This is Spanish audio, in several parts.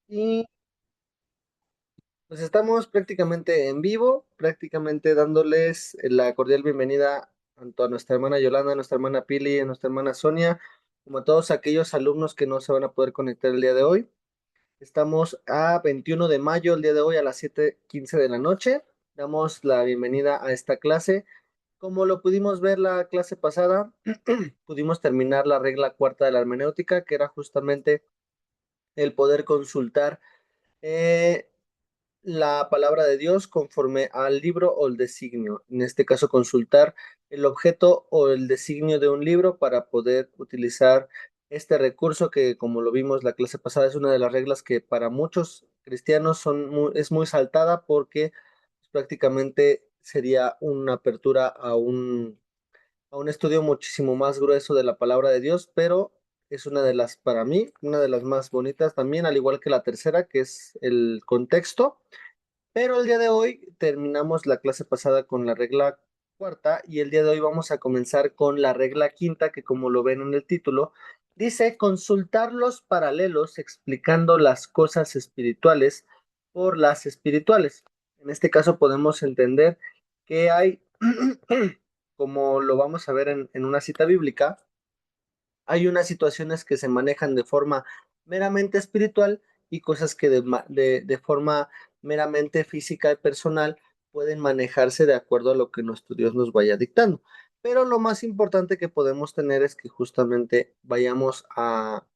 Y pues estamos prácticamente en vivo, prácticamente dándoles la cordial bienvenida tanto a nuestra hermana Yolanda, a nuestra hermana Pili, a nuestra hermana Sonia, como a todos aquellos alumnos que no se van a poder conectar el día de hoy. Estamos a 21 de mayo, el día de hoy a las 7:15 de la noche. Damos la bienvenida a esta clase. Como lo pudimos ver la clase pasada, pudimos terminar la regla cuarta de la hermenéutica, que era justamente el poder consultar eh, la palabra de Dios conforme al libro o el designio. En este caso, consultar el objeto o el designio de un libro para poder utilizar este recurso que, como lo vimos la clase pasada, es una de las reglas que para muchos cristianos es muy saltada porque prácticamente sería una apertura a un estudio muchísimo más grueso de la palabra de Dios, pero es una de las, para mí, una de las más bonitas también, al igual que la tercera, que es el contexto. Pero el día de hoy terminamos la clase pasada con la regla cuarta y el día de hoy vamos a comenzar con la regla quinta, que como lo ven en el título, dice consultar los paralelos explicando las cosas espirituales por las espirituales. En este caso podemos entender que hay, como lo vamos a ver en una cita bíblica, hay unas situaciones que se manejan de forma meramente espiritual y cosas que de forma meramente física y personal pueden manejarse de acuerdo a lo que nuestro Dios nos vaya dictando. Pero lo más importante que podemos tener es que justamente vayamos a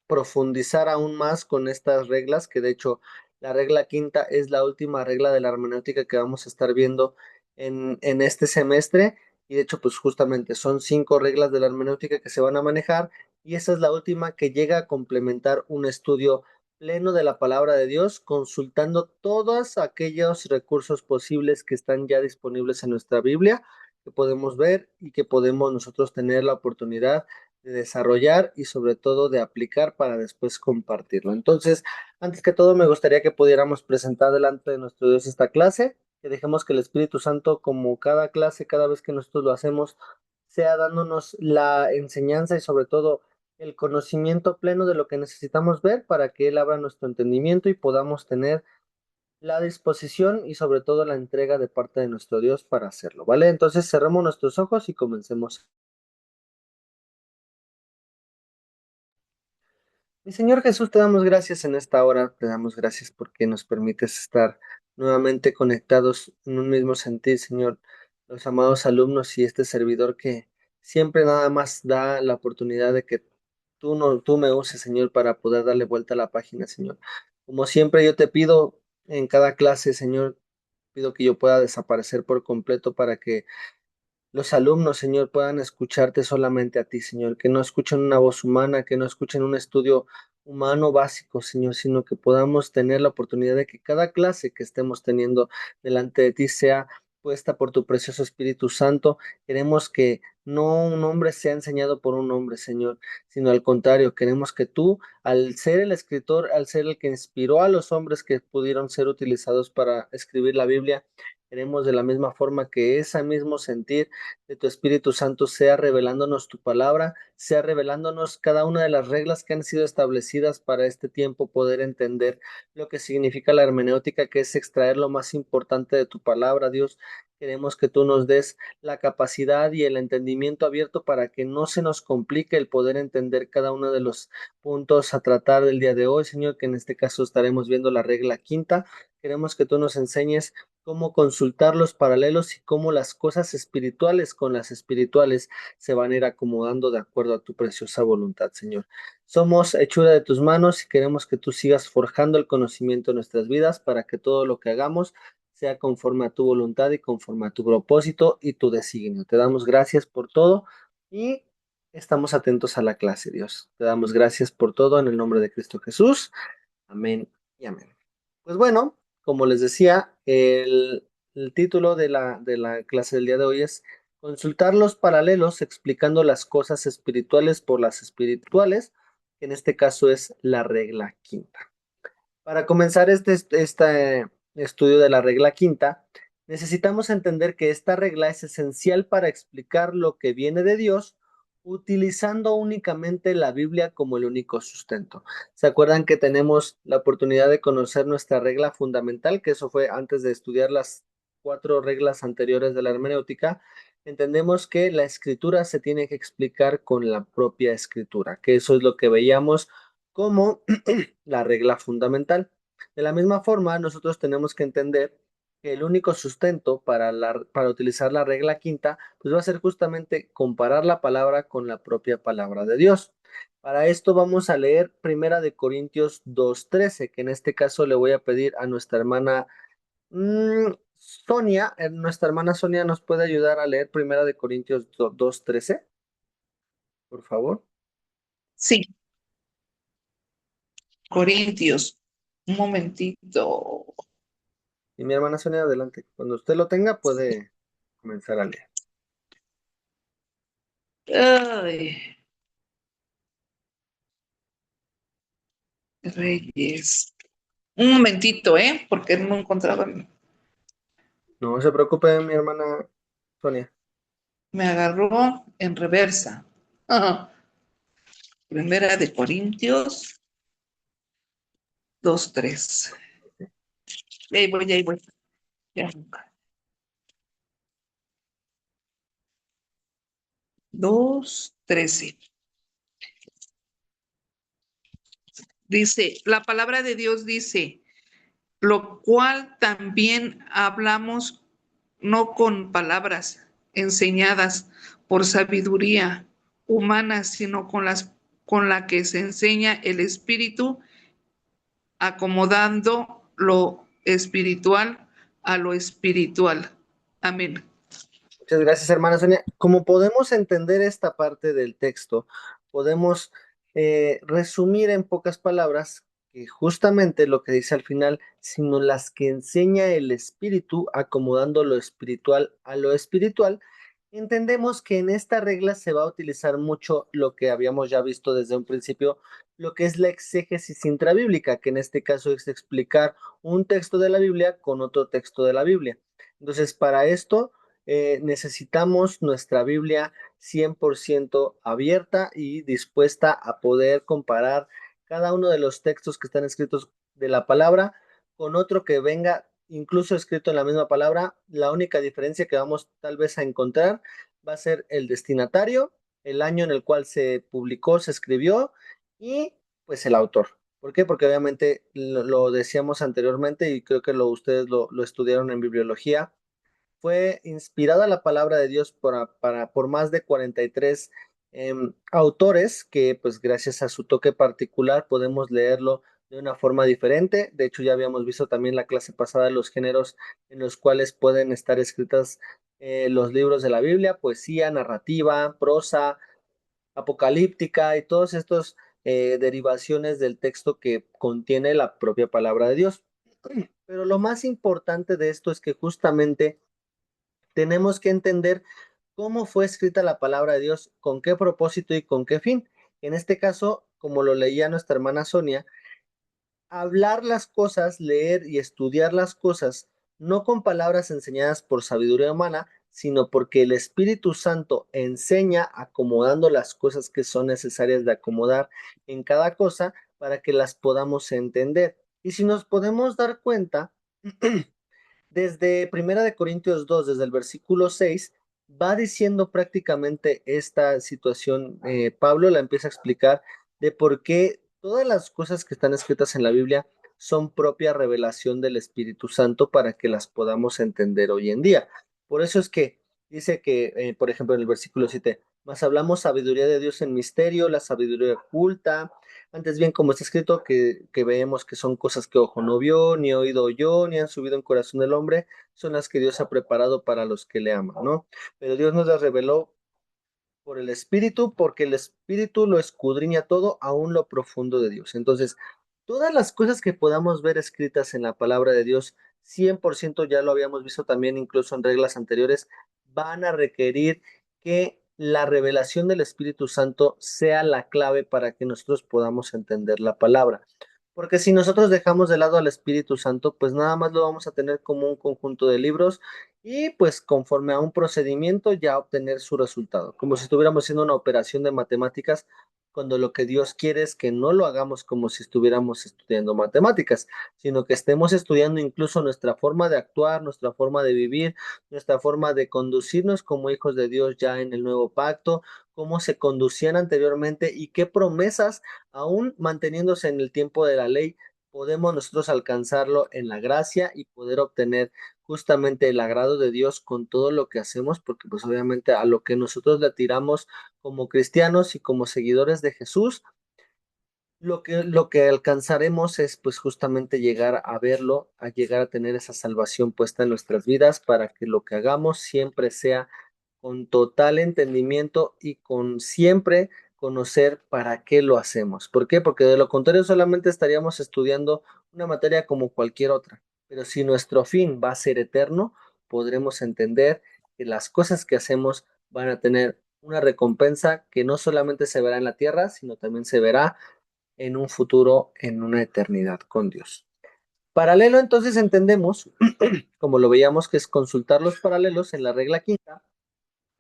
profundizar aún más con estas reglas, que de hecho la regla quinta es la última regla de la hermenéutica que vamos a estar viendo en este semestre. Y de hecho, pues justamente son 5 reglas de la hermenéutica que se van a manejar y esa es la última que llega a complementar un estudio pleno de la palabra de Dios, consultando todos aquellos recursos posibles que están ya disponibles en nuestra Biblia, que podemos ver y que podemos nosotros tener la oportunidad de desarrollar y sobre todo de aplicar para después compartirlo. Entonces, antes que todo, me gustaría que pudiéramos presentar delante de nuestro Dios esta clase, que dejemos que el Espíritu Santo, como cada clase, cada vez que nosotros lo hacemos, sea dándonos la enseñanza y sobre todo el conocimiento pleno de lo que necesitamos ver para que Él abra nuestro entendimiento y podamos tener la disposición y sobre todo la entrega de parte de nuestro Dios para hacerlo, ¿vale? Entonces cerremos nuestros ojos y comencemos. Mi Señor Jesús, te damos gracias en esta hora, te damos gracias porque nos permites estar nuevamente conectados en un mismo sentir, Señor, los amados alumnos y este servidor que siempre nada más da la oportunidad de que tú, no, tú me uses, Señor, para poder darle vuelta a la página, Señor. Como siempre yo te pido en cada clase, Señor, pido que yo pueda desaparecer por completo para que los alumnos, Señor, puedan escucharte solamente a ti, Señor, que no escuchen una voz humana, que no escuchen un estudio humano básico, Señor, sino que podamos tener la oportunidad de que cada clase que estemos teniendo delante de ti sea puesta por tu precioso Espíritu Santo. Queremos que no un hombre sea enseñado por un hombre, Señor, sino al contrario, queremos que tú, al ser el escritor, al ser el que inspiró a los hombres que pudieron ser utilizados para escribir la Biblia, queremos de la misma forma que ese mismo sentir de tu Espíritu Santo sea revelándonos tu palabra, sea revelándonos cada una de las reglas que han sido establecidas para este tiempo, poder entender lo que significa la hermenéutica, que es extraer lo más importante de tu palabra, Dios. Queremos que tú nos des la capacidad y el entendimiento abierto para que no se nos complique el poder entender cada uno de los puntos a tratar del día de hoy, Señor, que en este caso estaremos viendo la regla quinta. Queremos que tú nos enseñes cómo consultar los paralelos y cómo las cosas espirituales con las espirituales se van a ir acomodando de acuerdo a tu preciosa voluntad, Señor. Somos hechura de tus manos y queremos que tú sigas forjando el conocimiento en nuestras vidas para que todo lo que hagamos sea conforme a tu voluntad y conforme a tu propósito y tu designio. Te damos gracias por todo y estamos atentos a la clase, Dios. Te damos gracias por todo en el nombre de Cristo Jesús. Amén y amén. Pues bueno, como les decía, el título de la clase del día de hoy es Consultar los paralelos explicando las cosas espirituales por las espirituales, que en este caso es la regla quinta. Para comenzar este estudio de la regla quinta, necesitamos entender que esta regla es esencial para explicar lo que viene de Dios utilizando únicamente la Biblia como el único sustento. ¿Se acuerdan que tenemos la oportunidad de conocer nuestra regla fundamental? Que eso fue antes de estudiar las 4 reglas anteriores de la hermenéutica. Entendemos que la escritura se tiene que explicar con la propia escritura, que eso es lo que veíamos como la regla fundamental. De la misma forma, nosotros tenemos que entender que el único sustento para utilizar la regla quinta, pues va a ser justamente comparar la palabra con la propia palabra de Dios. Para esto vamos a leer Primera de Corintios 2:13, que en este caso le voy a pedir a nuestra hermana Sonia, nuestra hermana Sonia nos puede ayudar a leer Primera de Corintios 2:13, por favor. Sí, Corintios. Un momentito. Y mi hermana Sonia, adelante. Cuando usted lo tenga, puede comenzar a leer. Ay, Reyes. Un momentito, porque no encontraba. No se preocupe, mi hermana Sonia. Me agarró en reversa. Ajá. Primera de Corintios 2:3. Ahí voy, ahí voy. Ya. 2:13. Dice, la palabra de Dios dice, lo cual también hablamos no con palabras enseñadas por sabiduría humana, sino con la que se enseña el Espíritu, acomodando lo espiritual a lo espiritual. Amén. Muchas gracias, hermana Sonia. Como podemos entender esta parte del texto, podemos resumir en pocas palabras que justamente lo que dice al final, sino las que enseña el espíritu, acomodando lo espiritual a lo espiritual. Entendemos que en esta regla se va a utilizar mucho lo que habíamos ya visto desde un principio, lo que es la exégesis intrabíblica, que en este caso es explicar un texto de la Biblia con otro texto de la Biblia. Entonces, para esto necesitamos nuestra Biblia 100% abierta y dispuesta a poder comparar cada uno de los textos que están escritos de la palabra con otro que venga incluso escrito en la misma palabra. La única diferencia que vamos tal vez a encontrar va a ser el destinatario, el año en el cual se publicó, se escribió y pues el autor. ¿Por qué? Porque obviamente lo decíamos anteriormente y creo que ustedes lo estudiaron en bibliología. Fue inspirada la palabra de Dios por más de 43 autores que pues gracias a su toque particular podemos leerlo de una forma diferente. De hecho, ya habíamos visto también la clase pasada los géneros en los cuales pueden estar escritas los libros de la Biblia: poesía, narrativa, prosa, apocalíptica y todos estos derivaciones del texto que contiene la propia palabra de Dios. Pero lo más importante de esto es que justamente tenemos que entender cómo fue escrita la palabra de Dios, con qué propósito y con qué fin. En este caso, como lo leía nuestra hermana Sonia, hablar las cosas, leer y estudiar las cosas, no con palabras enseñadas por sabiduría humana, sino porque el Espíritu Santo enseña acomodando las cosas que son necesarias de acomodar en cada cosa para que las podamos entender. Y si nos podemos dar cuenta, desde Primera de Corintios 2, desde el versículo 6, va diciendo prácticamente esta situación. Pablo la empieza a explicar de por qué todas las cosas que están escritas en la Biblia son propia revelación del Espíritu Santo para que las podamos entender hoy en día. Por eso es que dice que, por ejemplo, en el versículo 7, más hablamos sabiduría de Dios en misterio, la sabiduría oculta. Antes bien, como está escrito, que vemos que son cosas que ojo no vio, ni oído oyó, ni han subido en corazón del hombre, son las que Dios ha preparado para los que le aman, ¿no? Pero Dios nos las reveló por el Espíritu, porque el Espíritu lo escudriña todo, aún lo profundo de Dios. Entonces, todas las cosas que podamos ver escritas en la palabra de Dios, 100% ya lo habíamos visto también incluso en reglas anteriores, van a requerir que la revelación del Espíritu Santo sea la clave para que nosotros podamos entender la palabra. Porque si nosotros dejamos de lado al Espíritu Santo, pues nada más lo vamos a tener como un conjunto de libros y pues conforme a un procedimiento ya obtener su resultado, como si estuviéramos haciendo una operación de matemáticas, cuando lo que Dios quiere es que no lo hagamos como si estuviéramos estudiando matemáticas, sino que estemos estudiando incluso nuestra forma de actuar, nuestra forma de vivir, nuestra forma de conducirnos como hijos de Dios ya en el nuevo pacto, cómo se conducían anteriormente y qué promesas, aún manteniéndose en el tiempo de la ley, podemos nosotros alcanzarlo en la gracia y poder obtener justamente el agrado de Dios con todo lo que hacemos, porque pues obviamente a lo que nosotros le tiramos como cristianos y como seguidores de Jesús, lo que alcanzaremos es pues justamente llegar a verlo, a llegar a tener esa salvación puesta en nuestras vidas para que lo que hagamos siempre sea con total entendimiento y con siempre conocer para qué lo hacemos. ¿Por qué? Porque de lo contrario solamente estaríamos estudiando una materia como cualquier otra. Pero si nuestro fin va a ser eterno, podremos entender que las cosas que hacemos van a tener una recompensa que no solamente se verá en la tierra, sino también se verá en un futuro, en una eternidad con Dios. Paralelo, entonces entendemos, como lo veíamos, que es consultar los paralelos en la regla quinta.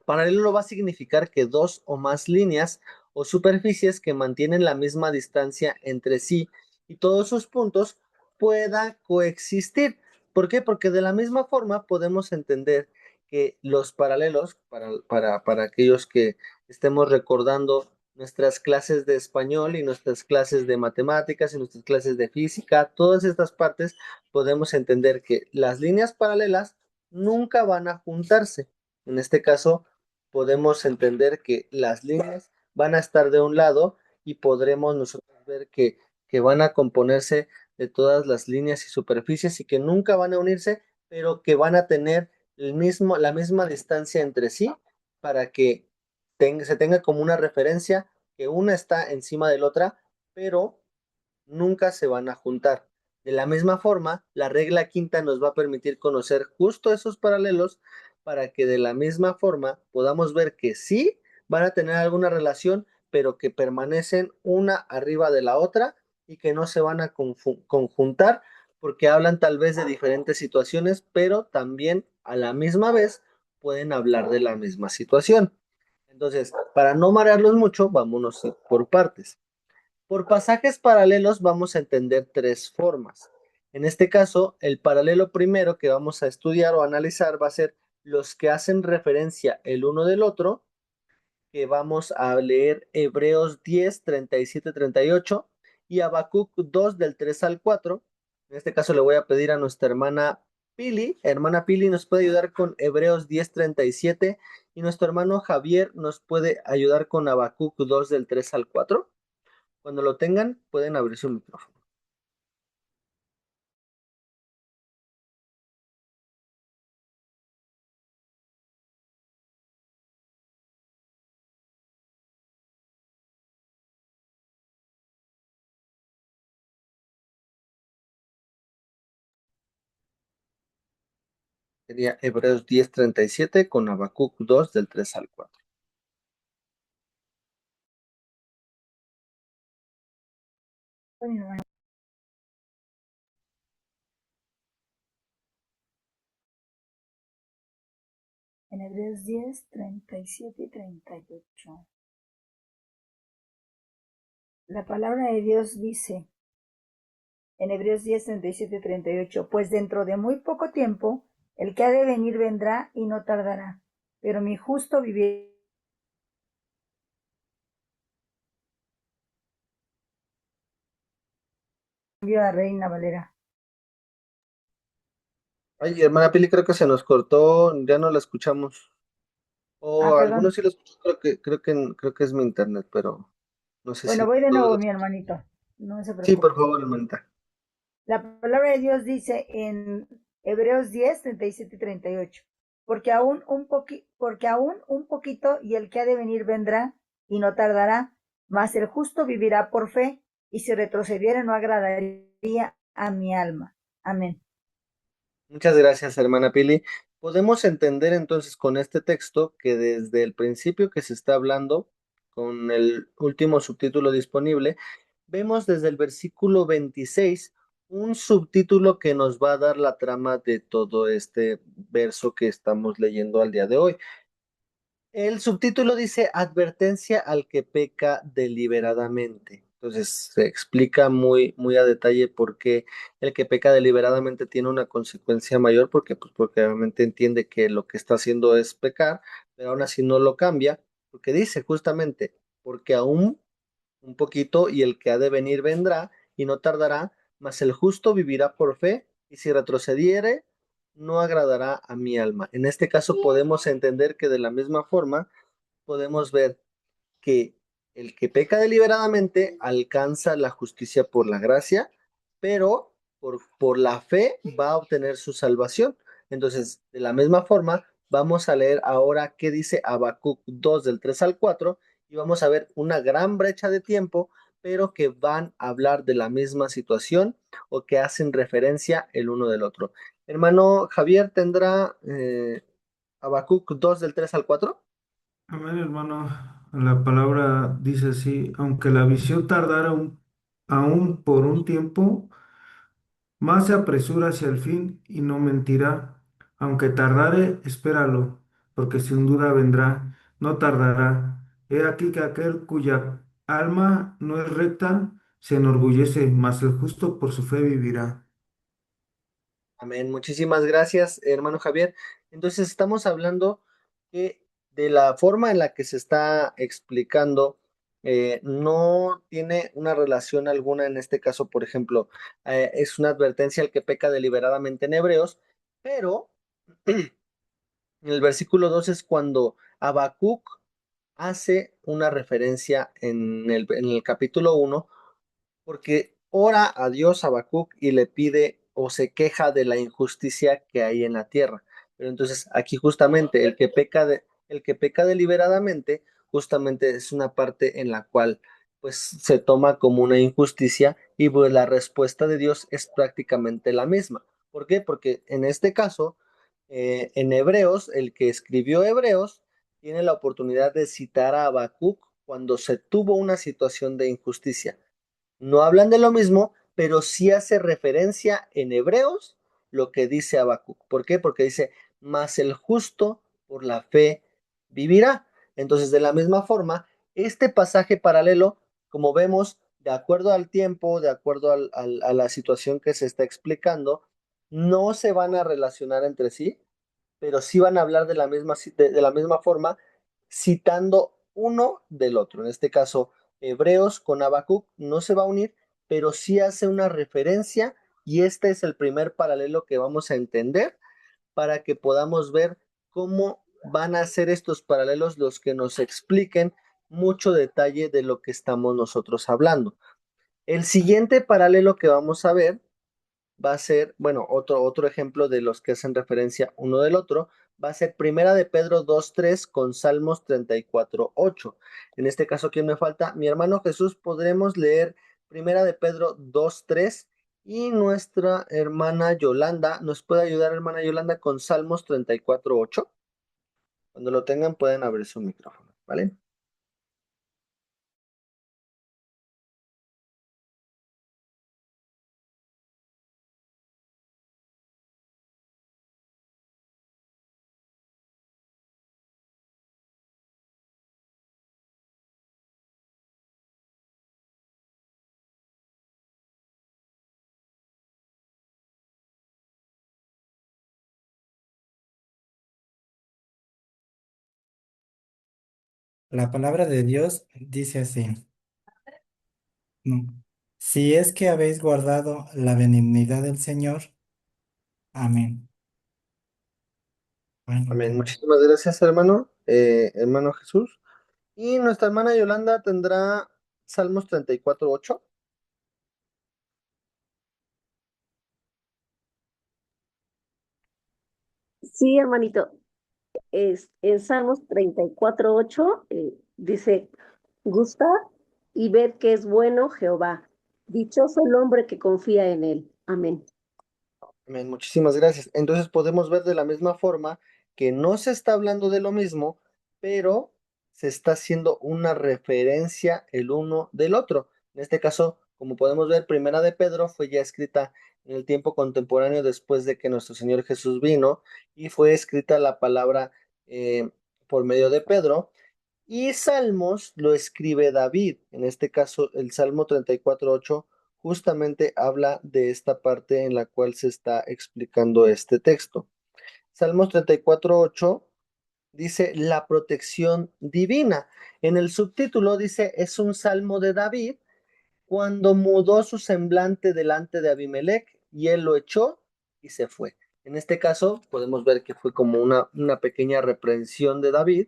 Paralelo va a significar que dos o más líneas o superficies que mantienen la misma distancia entre sí y todos sus puntos puedan coexistir. ¿Por qué? Porque de la misma forma podemos entender que los paralelos, para aquellos que estemos recordando nuestras clases de español y nuestras clases de matemáticas y nuestras clases de física, todas estas partes, podemos entender que las líneas paralelas nunca van a juntarse. En este caso, podemos entender que las líneas van a estar de un lado y podremos nosotros ver que van a componerse de todas las líneas y superficies y que nunca van a unirse, pero que van a tener la misma distancia entre sí para que se tenga como una referencia que una está encima de la otra, pero nunca se van a juntar. De la misma forma, la regla quinta nos va a permitir conocer justo esos paralelos para que de la misma forma podamos ver que sí van a tener alguna relación, pero que permanecen una arriba de la otra y que no se van a conjuntar porque hablan tal vez de diferentes situaciones, pero también a la misma vez pueden hablar de la misma situación. Entonces, para no marearlos mucho, vámonos por partes. Por pasajes paralelos vamos a entender tres formas. En este caso, el paralelo primero que vamos a estudiar o analizar va a ser los que hacen referencia el uno del otro, que vamos a leer Hebreos 10, 37, 38 y Habacuc 2 del 3 al 4. En este caso le voy a pedir a nuestra hermana Pili. Hermana Pili nos puede ayudar con Hebreos 10, 37 y nuestro hermano Javier nos puede ayudar con Habacuc 2 del 3 al 4. Cuando lo tengan, pueden abrir su micrófono. Sería Hebreos 10:37 con Habacuc 2 del 3 al 4. Bueno, en Hebreos 10, 37 y 38. La palabra de Dios dice en Hebreos 10, 37 y 38, pues dentro de muy poco tiempo el que ha de venir vendrá y no tardará, pero mi justo vivirá. A Reina Valera. Ay, hermana Pili, creo que se nos cortó, ya no la escuchamos. O Perdón. algunos sí lo escucho, creo que es mi internet, pero no sé Bueno, si voy de todos nuevo, lo mi escuchan. hermanito. No se Sí, por preocupe. favor, hermanita. La palabra de Dios dice en Hebreos 10, 37 y 38, porque aún un poquito y el que ha de venir vendrá y no tardará, mas el justo vivirá por fe, y si retrocediera no agradaría a mi alma. Amén. Muchas gracias, hermana Pili. Podemos entender entonces con este texto que desde el principio que se está hablando, con el último subtítulo disponible, vemos desde el versículo 26 un subtítulo que nos va a dar la trama de todo este verso que estamos leyendo al día de hoy. El subtítulo dice advertencia al que peca deliberadamente. Entonces se explica muy a detalle por qué el que peca deliberadamente tiene una consecuencia mayor, porque obviamente entiende que lo que está haciendo es pecar, pero aún así no lo cambia, porque dice justamente, porque aún un poquito y el que ha de venir vendrá y no tardará, mas el justo vivirá por fe y si retrocediere, no agradará a mi alma. En este caso podemos entender que de la misma forma podemos ver que el que peca deliberadamente alcanza la justicia por la gracia, pero por la fe va a obtener su salvación. Entonces, de la misma forma, vamos a leer ahora qué dice Habacuc 2 del 3 al 4 y vamos a ver una gran brecha de tiempo, pero que van a hablar de la misma situación o que hacen referencia el uno del otro. Hermano Javier, ¿tendrá Habacuc 2 del 3 al 4? Amén, hermano. La palabra dice así, aunque la visión tardara aún por un tiempo, más se apresura hacia el fin y no mentirá. Aunque tardare, espéralo, porque sin duda vendrá, no tardará. He aquí que aquel cuya alma no es recta se enorgullece, mas el justo por su fe vivirá. Amén. Muchísimas gracias, hermano Javier. Entonces, estamos hablando que de la forma en la que se está explicando, no tiene una relación alguna en este caso, por ejemplo, es una advertencia al que peca deliberadamente en Hebreos, pero en el versículo 2 es cuando Habacuc hace una referencia en el capítulo uno porque ora a Dios Habacuc y le pide o se queja de la injusticia que hay en la tierra. Pero entonces aquí justamente el que peca deliberadamente, justamente es una parte en la cual pues se toma como una injusticia y pues la respuesta de Dios es prácticamente la misma. ¿Por qué? Porque en este caso, en Hebreos, el que escribió Hebreos tiene la oportunidad de citar a Habacuc cuando se tuvo una situación de injusticia. No hablan de lo mismo, pero sí hace referencia en Hebreos lo que dice Habacuc. ¿Por qué? Porque dice, mas el justo por la fe vivirá. Entonces, de la misma forma, este pasaje paralelo, como vemos, de acuerdo al tiempo, de acuerdo a la situación que se está explicando, no se van a relacionar entre sí, pero sí van a hablar de la misma forma, citando uno del otro. En este caso, Hebreos con Habacuc no se va a unir, pero sí hace una referencia y este es el primer paralelo que vamos a entender para que podamos ver cómo van a ser estos paralelos los que nos expliquen mucho detalle de lo que estamos nosotros hablando. El siguiente paralelo que vamos a ver va a ser, bueno, otro ejemplo de los que hacen referencia uno del otro, va a ser Primera de Pedro 2:3 con Salmos 34:8. En este caso, ¿quién me falta? Mi hermano Jesús, podremos leer Primera de Pedro 2:3 y nuestra hermana Yolanda, ¿nos puede ayudar, hermana Yolanda, con Salmos 34:8? Cuando lo tengan, pueden abrir su micrófono, ¿vale? La palabra de Dios dice así, ¿no? Si es que habéis guardado la benignidad del Señor, amén. Bueno, Amén. Muchísimas gracias, hermano, hermano Jesús. Y nuestra hermana Yolanda tendrá Salmos 34:8. Sí, hermanito, en Salmos 34:8 dice, gusta y ved que es bueno Jehová. Dichoso el hombre que confía en él. Amén. Amén, muchísimas gracias. Entonces podemos ver de la misma forma que no se está hablando de lo mismo, pero se está haciendo una referencia el uno del otro. En este caso, Como podemos ver, Primera de Pedro fue ya escrita en el tiempo contemporáneo después de que nuestro Señor Jesús vino y fue escrita la palabra por medio de Pedro. Y Salmos lo escribe David. En este caso, el Salmo 34:8 justamente habla de esta parte en la cual se está explicando este texto. Salmos 34:8 dice la protección divina. En el subtítulo dice es un salmo de David cuando mudó su semblante delante de Abimelech y él lo echó y se fue. En este caso podemos ver que fue como una pequeña reprensión de David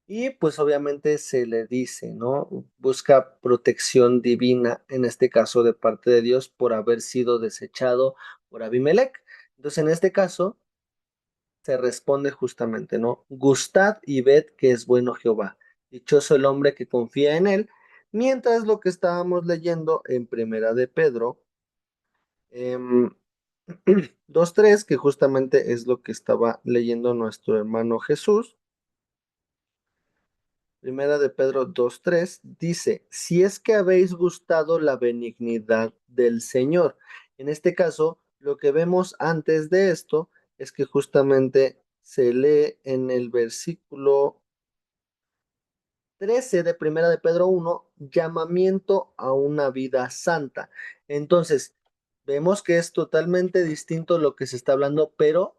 y pues obviamente se le dice, ¿no? Busca protección divina, en este caso de parte de Dios, por haber sido desechado por Abimelech. Entonces en este caso se responde justamente, ¿no? Gustad y ved que es bueno Jehová. Dichoso el hombre que confía en él. Mientras lo que estábamos leyendo en Primera de Pedro, 2:3, que justamente es lo que estaba leyendo nuestro hermano Jesús. Primera de Pedro 2:3 dice, si es que habéis gustado la benignidad del Señor. En este caso, lo que vemos antes de esto es que justamente se lee en el versículo 13 de Primera de Pedro 1, llamamiento a una vida santa. Entonces, vemos que es totalmente distinto lo que se está hablando, pero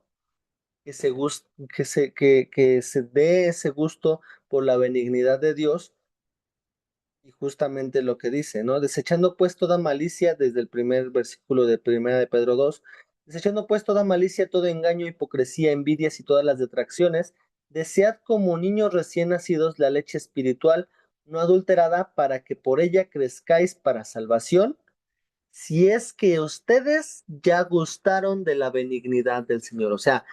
que se dé ese gusto por la benignidad de Dios y justamente lo que dice, ¿no? Desechando pues toda malicia desde el primer versículo de Primera de Pedro 2, desechando pues toda malicia, todo engaño, hipocresía, envidias y todas las detracciones, desead como niños recién nacidos la leche espiritual no adulterada para que por ella crezcáis para salvación, si es que ustedes ya gustaron de la benignidad del Señor. O sea,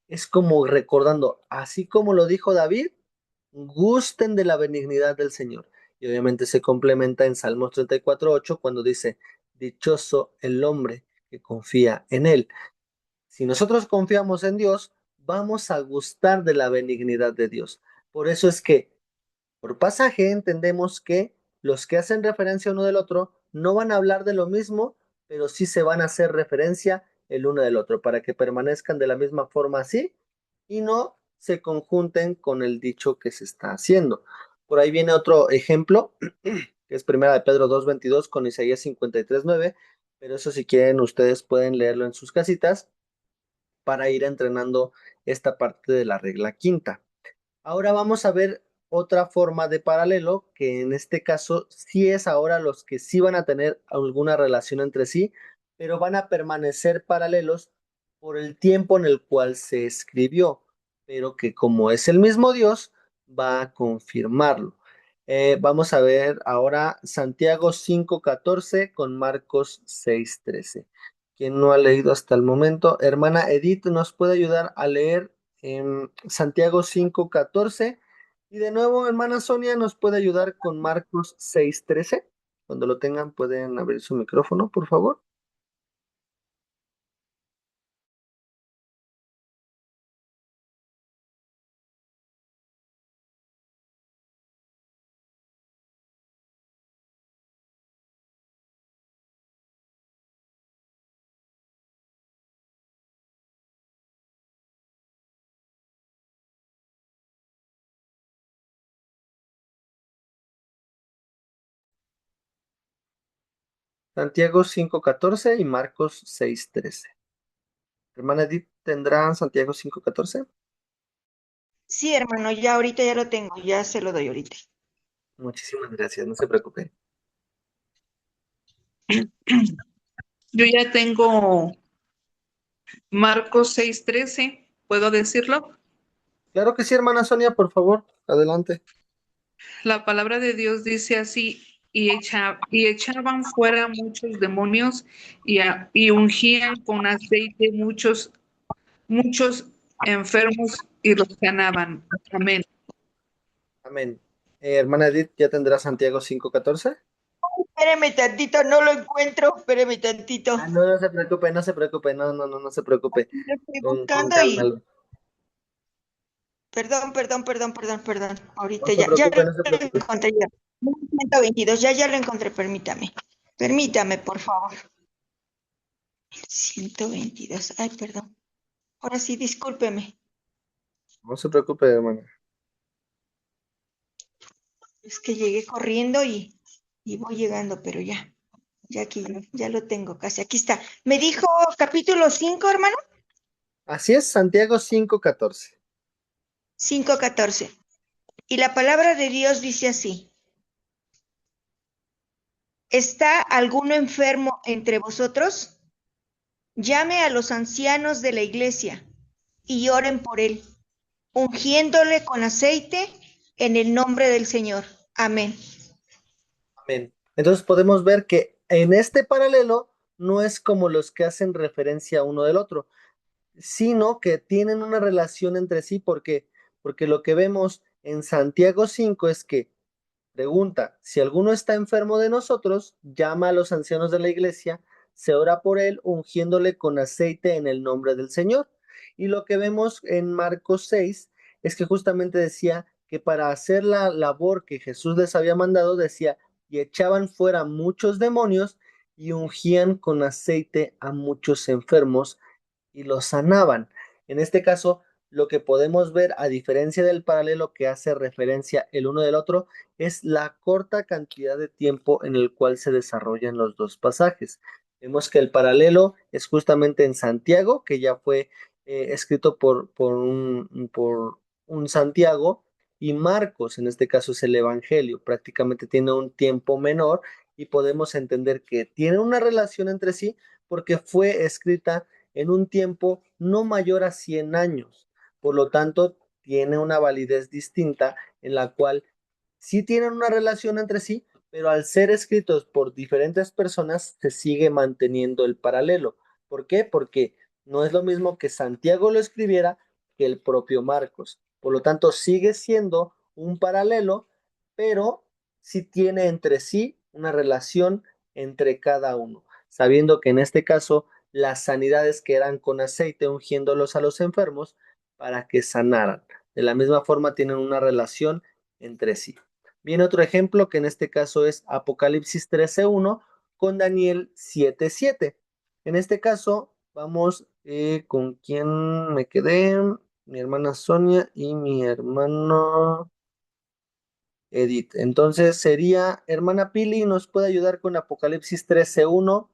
es como recordando, así como lo dijo David, gusten de la benignidad del Señor. Y obviamente se complementa en Salmos 34:8 cuando dice, dichoso el hombre que confía en él. Si nosotros confiamos en Dios, vamos a gustar de la benignidad de Dios. Por eso es que por pasaje entendemos que los que hacen referencia uno del otro no van a hablar de lo mismo, pero sí se van a hacer referencia el uno del otro para que permanezcan de la misma forma así y no se conjunten con el dicho que se está haciendo. Por ahí viene otro ejemplo, que es Primera de Pedro 2:22 con Isaías 53:9, pero eso si quieren ustedes pueden leerlo en sus casitas para ir entrenando esta parte de la regla quinta. Ahora vamos a ver otra forma de paralelo, que en este caso sí es ahora los que sí van a tener alguna relación entre sí, pero van a permanecer paralelos por el tiempo en el cual se escribió, pero que como es el mismo Dios, va a confirmarlo. Vamos a ver ahora Santiago 5:14 con Marcos 6:13. Quien no ha leído hasta el momento, hermana Edith, ¿nos puede ayudar a leer en Santiago 5:14? Y de nuevo, hermana Sonia, ¿nos puede ayudar con Marcos 6:13? Cuando lo tengan, pueden abrir su micrófono, por favor. Santiago 5:14 y Marcos 6:13. Hermana Edith, ¿tendrán Santiago 5:14? Sí, hermano, ya ahorita ya lo tengo, ya se lo doy ahorita. Muchísimas gracias, no se preocupe. Yo ya tengo Marcos 6:13, ¿puedo decirlo? Claro que sí, hermana Sonia, por favor, adelante. La palabra de Dios dice así, y echaban fuera muchos demonios y ungían con aceite muchos enfermos y los sanaban. Amén. Amén. Hermana Edith, ¿ya tendrá Santiago 5:14? Espéreme tantito, no lo encuentro, espéreme tantito. No, no se preocupe, no se preocupe, no se preocupe. Lo estoy Con buscando calma. y... Perdón. No Ahorita se ya preocupe, no se lo preocupe. encontré ya. 122, ya lo encontré, permítame. Permítame, por favor. 122. Ay, perdón. Ahora sí, discúlpeme. No se preocupe, hermana. Es que llegué corriendo y voy llegando, pero ya aquí, ya lo tengo casi. Aquí está. Me dijo capítulo 5, hermano. Así es, Santiago 5:14. 5:14. Y la palabra de Dios dice así: ¿está alguno enfermo entre vosotros? Llame a los ancianos de la iglesia y oren por él, ungiéndole con aceite en el nombre del Señor. Amén. Amén. Entonces podemos ver que en este paralelo no es como los que hacen referencia uno del otro, sino que tienen una relación entre sí. ¿Por qué? Porque lo que vemos en Santiago 5 es que pregunta, si alguno está enfermo de nosotros, llama a los ancianos de la iglesia, se ora por él, ungiéndole con aceite en el nombre del Señor. Y lo que vemos en Marcos 6 es que justamente decía que para hacer la labor que Jesús les había mandado, decía, y echaban fuera muchos demonios y ungían con aceite a muchos enfermos y los sanaban. En este caso, lo que podemos ver, a diferencia del paralelo que hace referencia el uno del otro, es la corta cantidad de tiempo en el cual se desarrollan los dos pasajes. Vemos que el paralelo es justamente en Santiago, que ya fue escrito por un Santiago, y Marcos, en este caso es el Evangelio, prácticamente tiene un tiempo menor y podemos entender que tiene una relación entre sí porque fue escrita en un tiempo no mayor a 100 años. Por lo tanto, tiene una validez distinta en la cual sí tienen una relación entre sí, pero al ser escritos por diferentes personas se sigue manteniendo el paralelo. ¿Por qué? Porque no es lo mismo que Santiago lo escribiera que el propio Marcos. Por lo tanto, sigue siendo un paralelo, pero sí tiene entre sí una relación entre cada uno, sabiendo que en este caso las sanidades que eran con aceite ungiéndolos a los enfermos para que sanaran. De la misma forma tienen una relación entre sí. Viene otro ejemplo que en este caso es Apocalipsis 13:1 con Daniel 7:7. En este caso vamos con quién me quedé, mi hermana Sonia y mi hermano Edith. Entonces sería, hermana Pili, ¿nos puede ayudar con Apocalipsis 13:1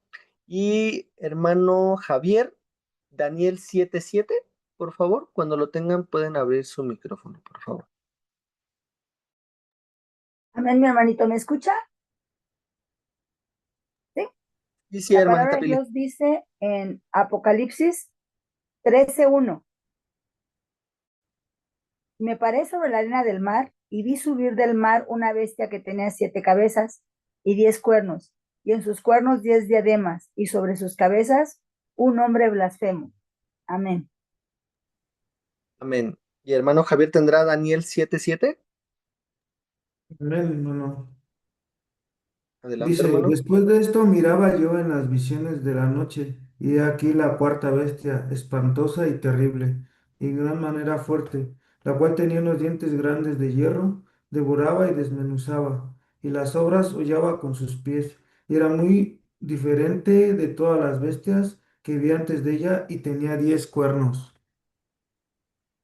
y hermano Javier, Daniel 7:7, por favor? Cuando lo tengan pueden abrir su micrófono, por favor. Amén, mi hermanito, ¿me escucha? Sí. Y sí, La hermanita palabra de Pili. Dios dice en Apocalipsis 13:1: me paré sobre la arena del mar y vi subir del mar una bestia que tenía 7 cabezas y 10 cuernos, y en sus cuernos 10 diademas, y sobre sus cabezas un nombre blasfemo. Amén. Amén. ¿Y hermano Javier tendrá Daniel 7:7? Amén, hermano. Adelante, Dice, hermano. después de esto miraba yo en las visiones de la noche, y he aquí la cuarta bestia, espantosa y terrible, y en gran manera fuerte, la cual tenía unos dientes grandes de hierro, devoraba y desmenuzaba, y las obras hollaba con sus pies, y era muy diferente de todas las bestias que vi antes de ella, y tenía 10 cuernos.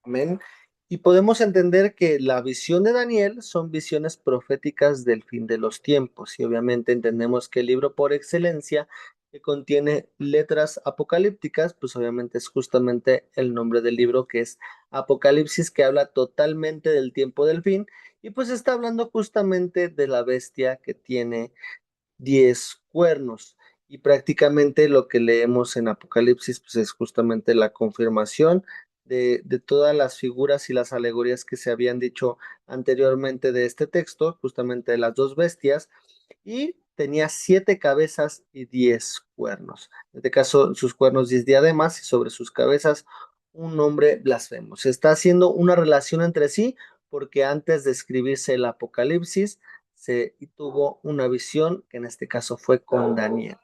Amén. Y podemos entender que la visión de Daniel son visiones proféticas del fin de los tiempos. Y obviamente entendemos que el libro por excelencia que contiene letras apocalípticas, pues obviamente es justamente el nombre del libro que es Apocalipsis, que habla totalmente del tiempo del fin. Y pues está hablando justamente de la bestia que tiene 10 cuernos. Y prácticamente lo que leemos en Apocalipsis pues es justamente la confirmación de todas las figuras y las alegorías que se habían dicho anteriormente de este texto, justamente de las dos bestias, y tenía 7 cabezas y 10 cuernos. En este caso, sus cuernos 10 diademas y sobre sus cabezas un nombre blasfemo. Se está haciendo una relación entre sí porque antes de escribirse el Apocalipsis, se tuvo una visión, que en este caso fue con Daniel,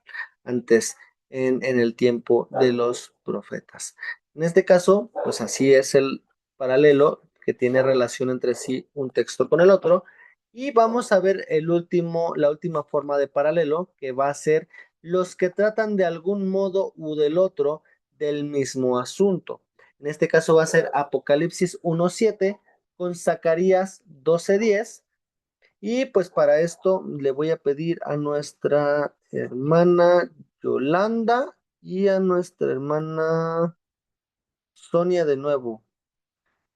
antes en el tiempo de los profetas. En este caso, pues así es el paralelo que tiene relación entre sí un texto con el otro, Y vamos a ver la última forma de paralelo, que va a ser los que tratan de algún modo u del otro del mismo asunto. En este caso va a ser Apocalipsis 1:7 con Zacarías 12:10. Y pues para esto le voy a pedir a nuestra hermana Yolanda y a nuestra hermana Sonia de nuevo.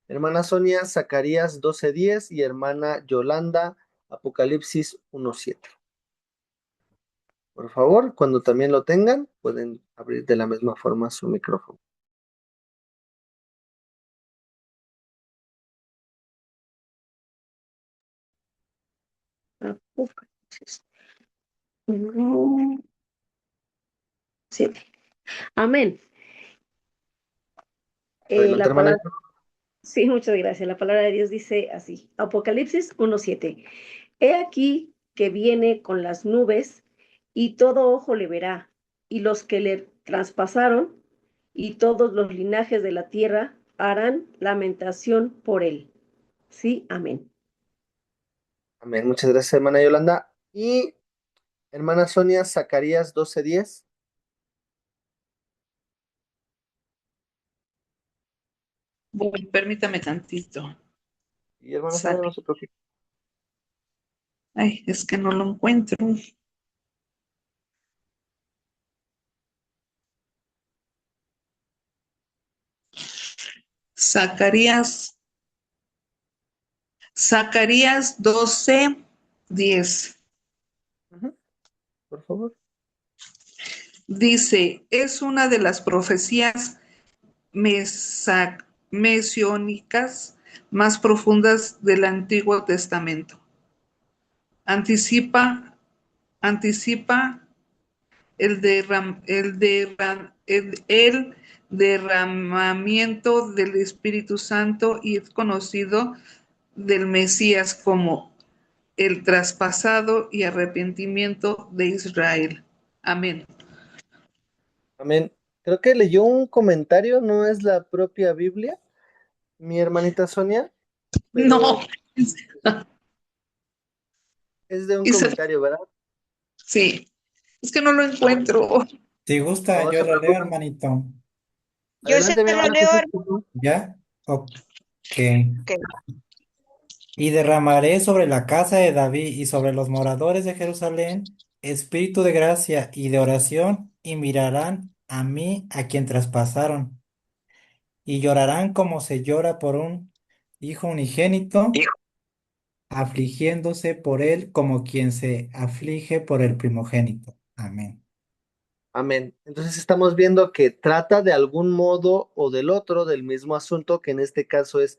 Hermana Sonia, Zacarías 12:10 y hermana Yolanda, Apocalipsis 1:7. Por favor, cuando también lo tengan, pueden abrir de la misma forma su micrófono. Apocalipsis 1:7. Amén. Adelante, La hermana. palabra, sí, muchas gracias. La palabra de Dios dice así, Apocalipsis 1:7. He aquí que viene con las nubes y todo ojo le verá, y los que le traspasaron y todos los linajes de la tierra harán lamentación por él. Sí, amén. Amén. Muchas gracias, hermana Yolanda. Y hermana Sonia, Zacarías 12:10. Voy, permítame tantito. Y hermana Sonia, no Sale. se preocupe. Ay, es que no lo encuentro. Zacarías, Zacarías 12:10. Por favor. Dice, es una de las profecías mesiónicas más profundas del Antiguo Testamento. Anticipa, anticipa el derramamiento del Espíritu Santo y es conocido del Mesías como el traspasado y arrepentimiento de Israel. Amén. Amén. Creo que leyó un comentario, no es la propia Biblia, mi hermanita Sonia, No, pero es de un Isa- comentario, ¿verdad? sí, es que no lo Ah, bueno, encuentro. Si gusta, no yo se lo leo, preocupe. hermanito. Yo se Adelante, mi lo hermana. leo. ¿Ya? Ok. Ok. Y derramaré sobre la casa de David y sobre los moradores de Jerusalén espíritu de gracia y de oración, y mirarán a mí a quien traspasaron, y llorarán como se llora por un hijo unigénito, afligiéndose por él como quien se aflige por el primogénito. Amén. Amén. Entonces estamos viendo que trata de algún modo o del otro del mismo asunto, que en este caso es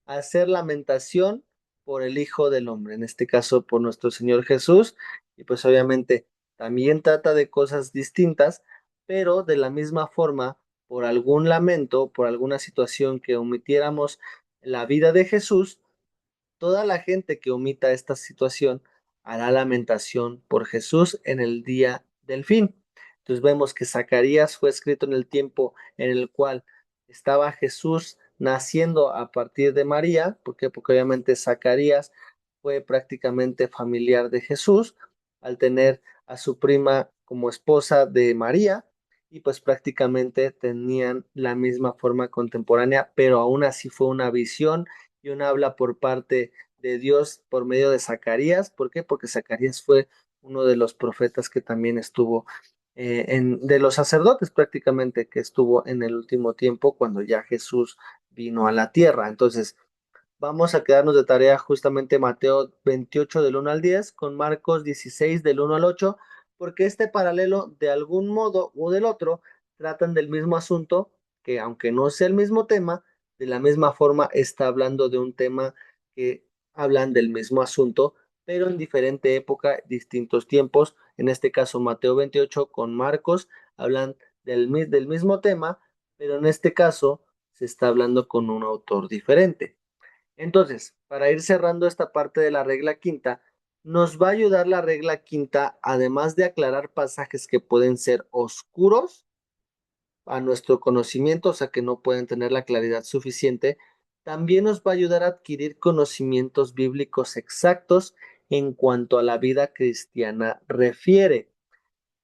hacer lamentación por el Hijo del Hombre, en este caso por nuestro Señor Jesús, y pues obviamente también trata de cosas distintas, pero de la misma forma, por algún lamento, por alguna situación que omitiéramos la vida de Jesús, toda la gente que omita esta situación hará lamentación por Jesús en el día del fin. Entonces vemos que Zacarías fue escrito en el tiempo en el cual estaba Jesús naciendo a partir de María. ¿Por qué? Porque obviamente Zacarías fue prácticamente familiar de Jesús al tener a su prima como esposa de María, y pues prácticamente tenían la misma forma contemporánea, pero aún así fue una visión y un habla por parte de Dios por medio de Zacarías. ¿Por qué? Porque Zacarías fue uno de los profetas que también estuvo de los sacerdotes prácticamente, que estuvo en el último tiempo cuando ya Jesús vino a la tierra. Entonces, vamos a quedarnos de tarea justamente Mateo 28 del 1 al 10 con Marcos 16 del 1 al 8, porque este paralelo de algún modo o del otro tratan del mismo asunto, que aunque no sea el mismo tema, de la misma forma está hablando de un tema que hablan del mismo asunto, pero en diferente época, distintos tiempos. En este caso Mateo 28 con Marcos hablan del mismo tema, pero en este caso se está hablando con un autor diferente. Entonces, para ir cerrando esta parte de la regla quinta, nos va a ayudar la regla quinta, además de aclarar pasajes que pueden ser oscuros a nuestro conocimiento, o sea que no pueden tener la claridad suficiente, también nos va a ayudar a adquirir conocimientos bíblicos exactos en cuanto a la vida cristiana refiere.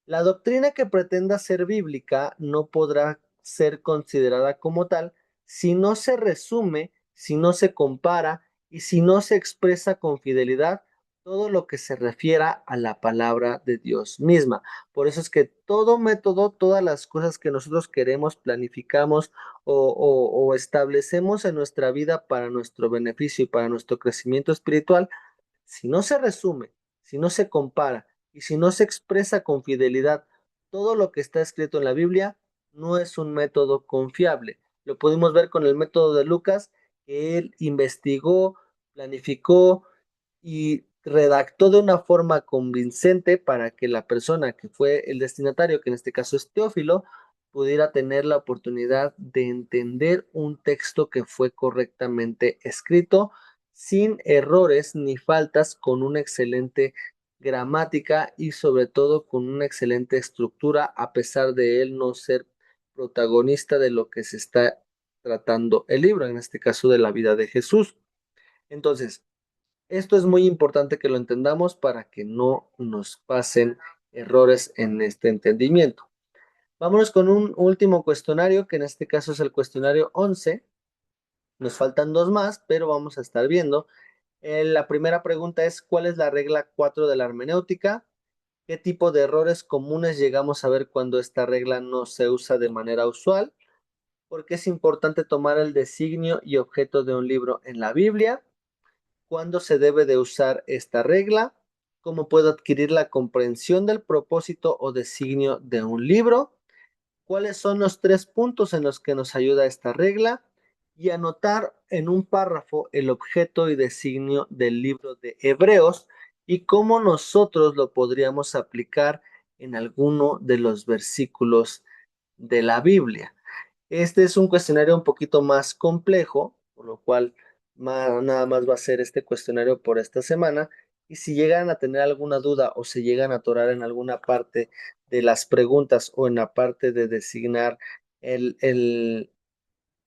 La doctrina que pretenda ser bíblica no podrá ser considerada como tal si no se resume, si no se compara y si no se expresa con fidelidad todo lo que se refiera a la palabra de Dios misma. Por eso es que todo método, todas las cosas que nosotros queremos, planificamos o establecemos en nuestra vida para nuestro beneficio y para nuestro crecimiento espiritual, si no se resume, si no se compara y si no se expresa con fidelidad todo lo que está escrito en la Biblia, no es un método confiable. Lo pudimos ver con el método de Lucas, que él investigó, planificó y redactó de una forma convincente para que la persona que fue el destinatario, que en este caso es Teófilo, pudiera tener la oportunidad de entender un texto que fue correctamente escrito, sin errores ni faltas, con una excelente gramática y sobre todo con una excelente estructura, a pesar de él no ser protagonista de lo que se está tratando el libro, en este caso de la vida de Jesús. Entonces, esto es muy importante que lo entendamos para que no nos pasen errores en este entendimiento. Vámonos con un último cuestionario, que en este caso es el cuestionario 11. Nos faltan dos más, pero vamos a estar viendo. La primera pregunta es: ¿cuál es la regla 4 de la hermenéutica? ¿Qué tipo de errores comunes llegamos a ver cuando esta regla no se usa de manera usual? ¿Por qué es importante tomar el designio y objeto de un libro en la Biblia? ¿Cuándo se debe de usar esta regla? ¿Cómo puedo adquirir la comprensión del propósito o designio de un libro? ¿Cuáles son los 3 puntos en los que nos ayuda esta regla? Y anotar en un párrafo el objeto y designio del libro de Hebreos y cómo nosotros lo podríamos aplicar en alguno de los versículos de la Biblia. Este es un cuestionario un poquito más complejo, por lo cual nada más va a ser este cuestionario por esta semana. Y si llegan a tener alguna duda o se llegan a atorar en alguna parte de las preguntas o en la parte de designar el, el,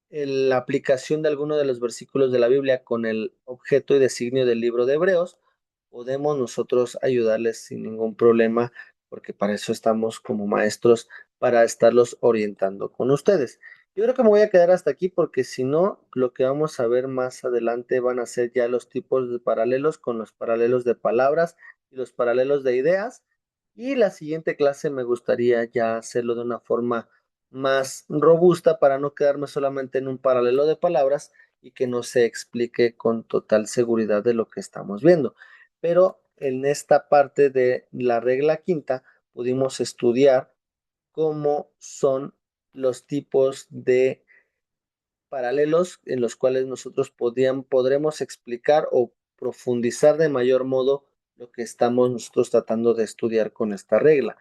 la aplicación de alguno de los versículos de la Biblia con el objeto y designio del libro de Hebreos, podemos nosotros ayudarles sin ningún problema, porque para eso estamos como maestros, para estarlos orientando con ustedes. Yo creo que me voy a quedar hasta aquí, porque si no, lo que vamos a ver más adelante van a ser ya los tipos de paralelos, con los paralelos de palabras y los paralelos de ideas. Y la siguiente clase me gustaría ya hacerlo de una forma más robusta, para no quedarme solamente en un paralelo de palabras y que no se explique con total seguridad de lo que estamos viendo. Pero en esta parte de la regla quinta pudimos estudiar cómo son los tipos de paralelos en los cuales nosotros podremos explicar o profundizar de mayor modo lo que estamos nosotros tratando de estudiar con esta regla.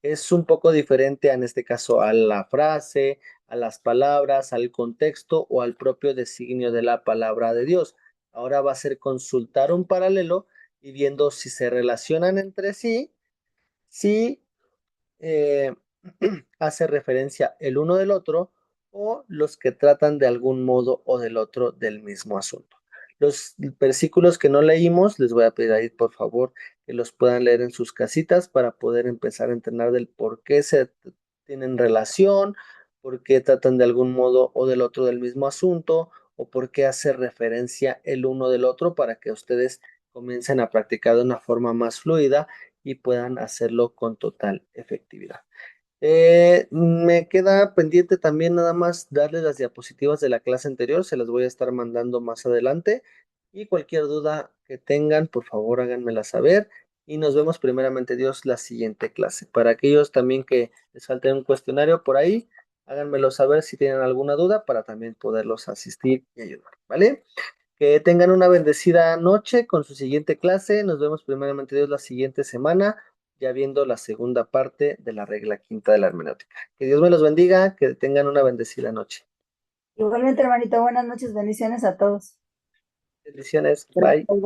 Es un poco diferente en este caso a la frase, a las palabras, al contexto o al propio designio de la palabra de Dios. Ahora va a ser consultar un paralelo y viendo si se relacionan entre sí, si eh, hace referencia el uno del otro, o los que tratan de algún modo o del otro del mismo asunto. Los versículos que no leímos, les voy a pedir ahí por favor que los puedan leer en sus casitas para poder empezar a entender del por qué se tienen relación, por qué tratan de algún modo o del otro del mismo asunto, o por qué hace referencia el uno del otro, para que ustedes comiencen a practicar de una forma más fluida y puedan hacerlo con total efectividad. Me queda pendiente también nada más darles las diapositivas de la clase anterior, se las voy a estar mandando más adelante, y cualquier duda que tengan, por favor háganmela saber, y nos vemos primeramente Dios la siguiente clase. Para aquellos también que les falte un cuestionario por ahí, háganmelo saber si tienen alguna duda, para también poderlos asistir y ayudar, ¿vale? Que tengan una bendecida noche con su siguiente clase. Nos vemos primeramente Dios la siguiente semana, ya viendo la segunda parte de la regla quinta de la hermenéutica. Que Dios me los bendiga, que tengan una bendecida noche. Igualmente, hermanito, buenas noches, bendiciones a todos. Bendiciones, bye.